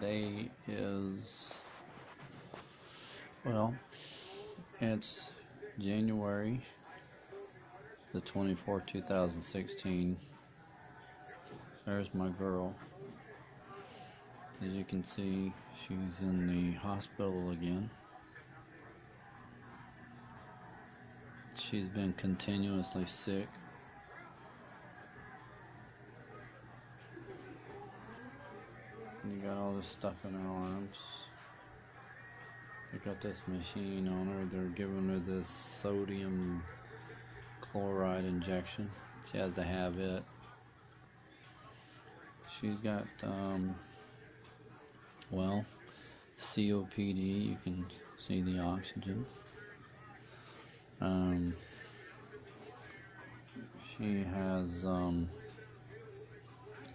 Today is, well, it's January the 24th, 2016. There's my girl. As you can see, she's in the hospital again. She's been continuously sick. You got all this stuff in her arms. They got this machine on her. They're giving her this sodium chloride injection. She has to have it. She's got, well, COPD. You can see the oxygen. She has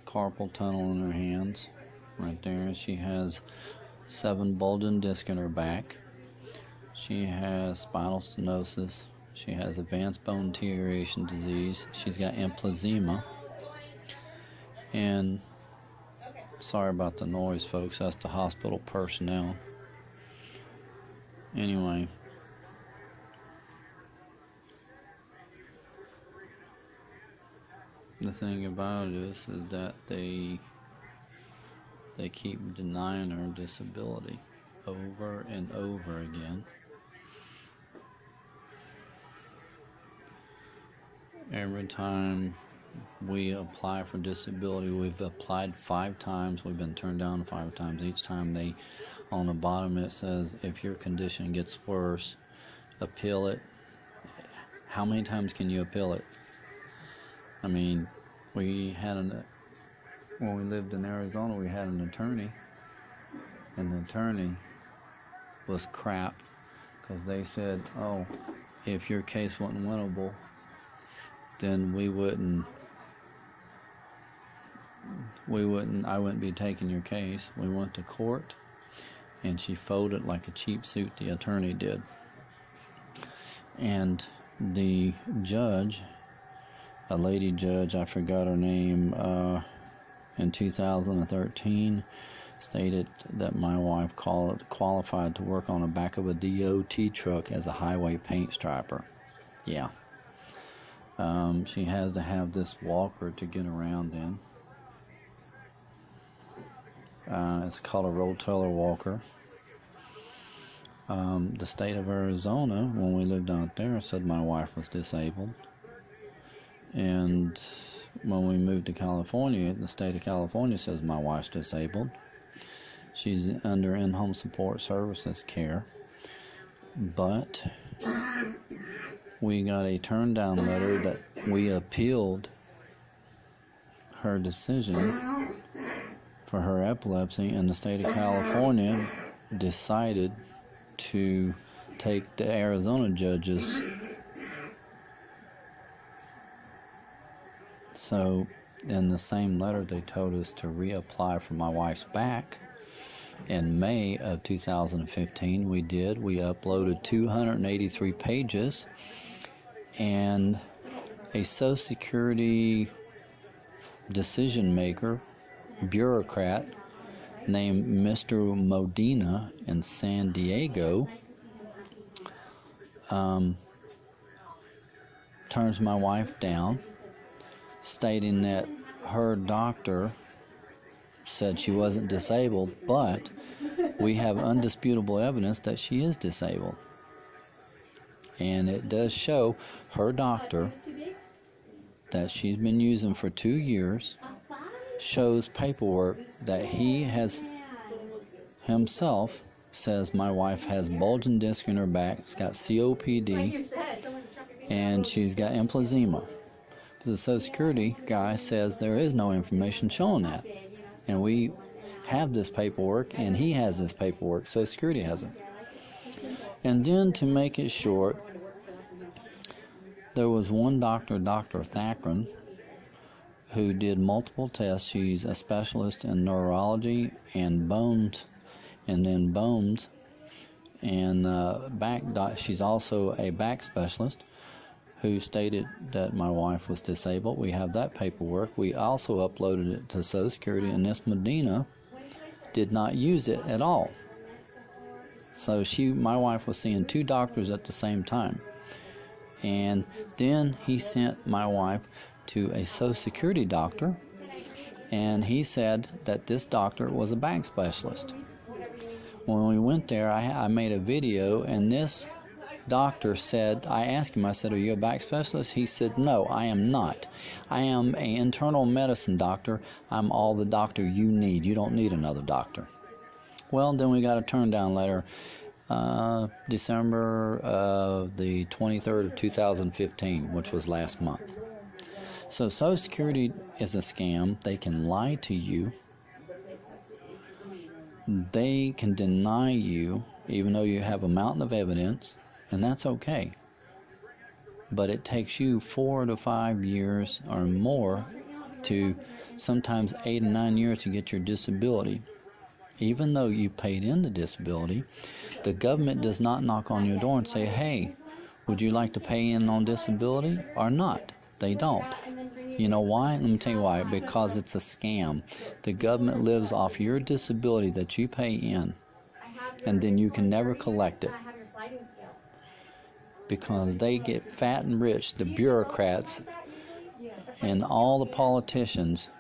carpal tunnel in her hands. Right there. She has 7 bulging discs in her back. She has spinal stenosis. She has advanced bone deterioration disease. She's got emphysema. And sorry about the noise, folks. That's the hospital personnel. Anyway. The thing about it is that they keep denying her disability over and over again. Every time we apply for disability, we've applied 5 times, we've been turned down 5 times. Each time on the bottom it says, if your condition gets worse, appeal it. How many times can you appeal it? I mean, when we lived in Arizona, we had an attorney, and the attorney was crap, because they said, oh, if your case wasn't winnable, then I wouldn't be taking your case. We went to court, and she folded like a cheap suit, the attorney did. And the judge, a lady judge, I forgot her name, in 2013, stated that my wife qualified to work on the back of a DOT truck as a highway paint striper. Yeah. She has to have this walker to get around in. It's called a rotator walker. The state of Arizona, when we lived out there, said my wife was disabled. And when we moved to California, the state of California says my wife's disabled. She's under in-home support services care. But we got a turn-down letter that we appealed her decision for her epilepsy, and the state of California decided to take the Arizona judges. So, in the same letter, they told us to reapply for my wife's back. In May of 2015, we did. We uploaded 283 pages, and a Social Security decision maker, bureaucrat, named Mr. Modena in San Diego, turns my wife down, stating that her doctor said she wasn't disabled, but we have undisputable evidence that she is disabled. And it does show her doctor that she's been using for 2 years shows paperwork that he has himself says my wife has bulging disc in her back, it's got COPD, and she's got emphysema. The Social Security guy says there is no information showing that. And we have this paperwork, and he has this paperwork. Social Security has it. And then, to make it short, there was one doctor, Dr. Thakran, who did multiple tests. She's a specialist in neurology and bones, and then bones, and back. She's also a back specialist, who stated that my wife was disabled. We have that paperwork. We also uploaded it to Social Security, and this Medina did not use it at all. So my wife was seeing 2 doctors at the same time. And then he sent my wife to a Social Security doctor, and he said that this doctor was a back specialist. When we went there, I made a video, and this doctor said, I asked him, I said, are you a back specialist? He said, no, I am not. I am an internal medicine doctor. I'm all the doctor you need. You don't need another doctor. Well, then we got a turn down letter December the 23rd of 2015, which was last month. So Social Security is a scam. They can lie to you. They can deny you, even though you have a mountain of evidence, and that's okay. But it takes you 4 to 5 years or more, to sometimes 8 and 9 years to get your disability. Even though you paid in the disability, the government does not knock on your door and say, hey, would you like to pay in on disability or not? They don't. You know why? Let me tell you why. Because it's a scam. The government lives off your disability that you pay in, and then you can never collect it. Because they get fat and rich, the bureaucrats and all the politicians,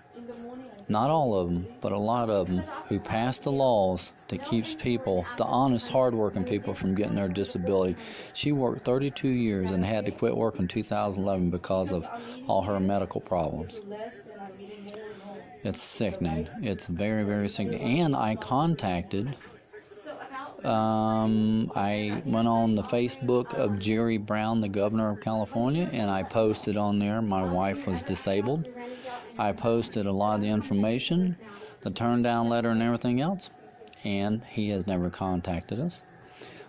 not all of them, but a lot of them, who pass the laws that keeps people, the honest, hard-working people, from getting their disability. She worked 32 years and had to quit work in 2011 because of all her medical problems. It's sickening. It's very, very sickening. And I contacted, I went on the Facebook of Jerry Brown, the governor of California, and I posted on there my wife was disabled. I posted a lot of the information, the turn down letter and everything else, and he has never contacted us.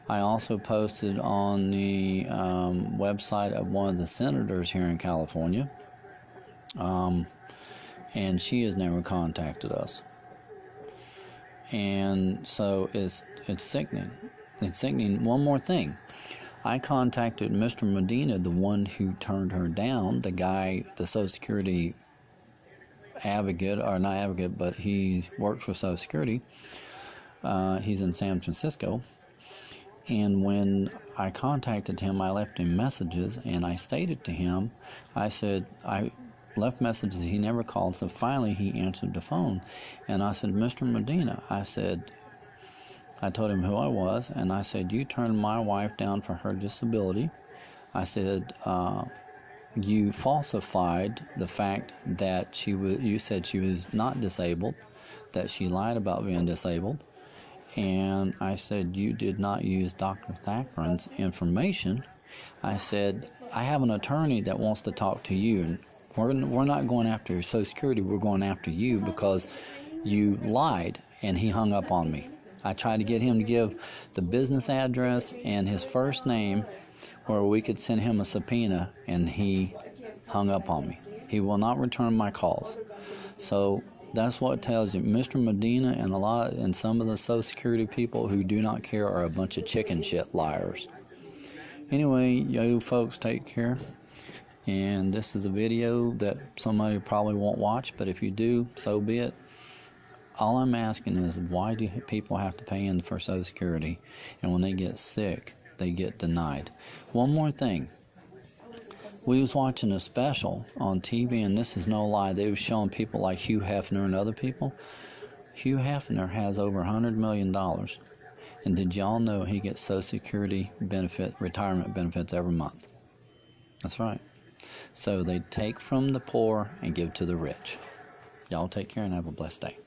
I also posted on the website of one of the senators here in California, and she has never contacted us. And so it's sickening. It's sickening. One more thing. I contacted Mr. Medina, the one who turned her down, the guy, the Social Security advocate, or not advocate, but he works for Social Security. He's in San Francisco. And when I contacted him, I left him messages, and I stated to him, I said, I left messages, he never called, so finally he answered the phone. And I said, Mr. Medina, I said, I told him who I was, and I said, you turned my wife down for her disability. I said, you falsified the fact that you said she was not disabled, that she lied about being disabled. And I said, you did not use Dr. Thakran's information. I said, I have an attorney that wants to talk to you. We're not going after Social Security, we're going after you because you lied, and he hung up on me. I tried to get him to give the business address and his first name where we could send him a subpoena, and he hung up on me. He will not return my calls. So that's what it tells you. Mr. Medina and some of the Social Security people who do not care are a bunch of chicken shit liars. Anyway, you folks take care. And this is a video that somebody probably won't watch, but if you do, so be it. All I'm asking is, why do people have to pay in for Social Security, and when they get sick, they get denied? One more thing. We was watching a special on TV, and this is no lie. They was showing people like Hugh Hefner and other people. Hugh Hefner has over $100 million. And did y'all know he gets Social Security retirement benefits every month? That's right. So they take from the poor and give to the rich. Y'all take care and have a blessed day.